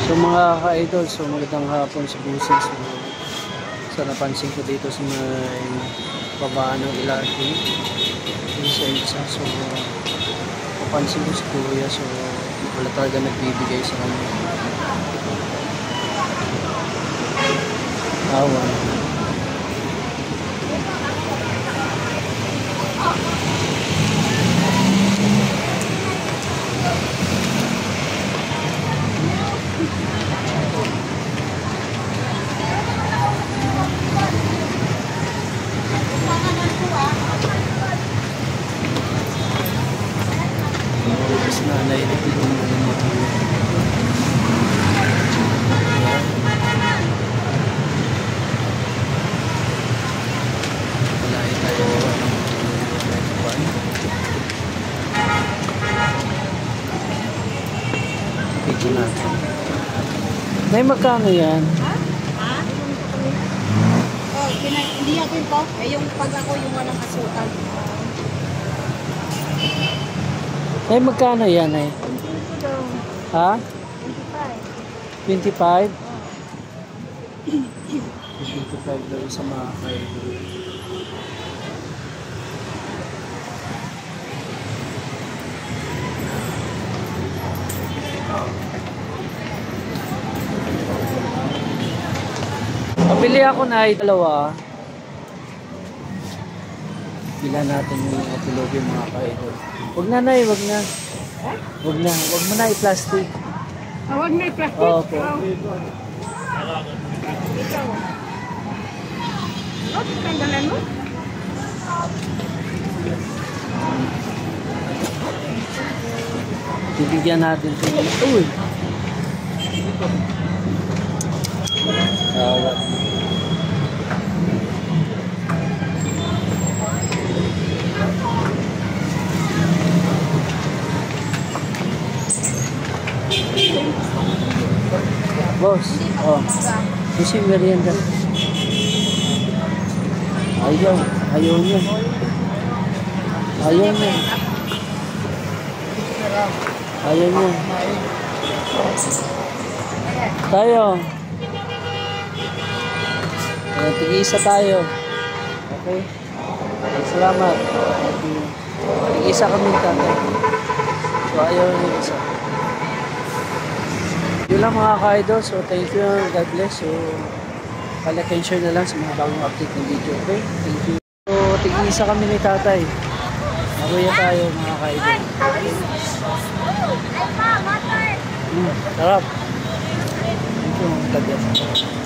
So mga ka-idol, so magandang hapon sa buses. So napansin ko dito sa may babaan ng LRT sa isa. So napansin ko si Kuya, so wala talaga nagbibigay sa kanya. Awan. Tapos nanay na wala tayo picture natin. Nay, magkano yan? Ha? Oh, hindi ako yung po. Eh, yung pag ako yung walang asukal. Nay, magkano yan eh? Ha? 25? 25 daw sa mga kaidol. Pabili ako na dalawa. Bila natin yung kapilog yung mga kaidol. Huwag na na, huwag na. Huwag na, huwag mo na i-plastic. Huwag na i-plastic? Oo po. Ikaw. Oh, tanggalan mo? Bibigyan natin ito. Uy! Awa. Boss, oh. Kasi merienda. Ayaw niya. Ayaw niya. Tayo. Tig-isa tayo. Okay? Salamat. Tig-isa kami tatay. So ayaw niya isa. Yun lang mga ka-idol. So thank you. God bless. So like and share na lang sa mga bagong update ng video. Okay? Thank you. So tig-isa kami ni tatay. Maruya tayo mga ka-idol. Sarap. Thank you. God bless.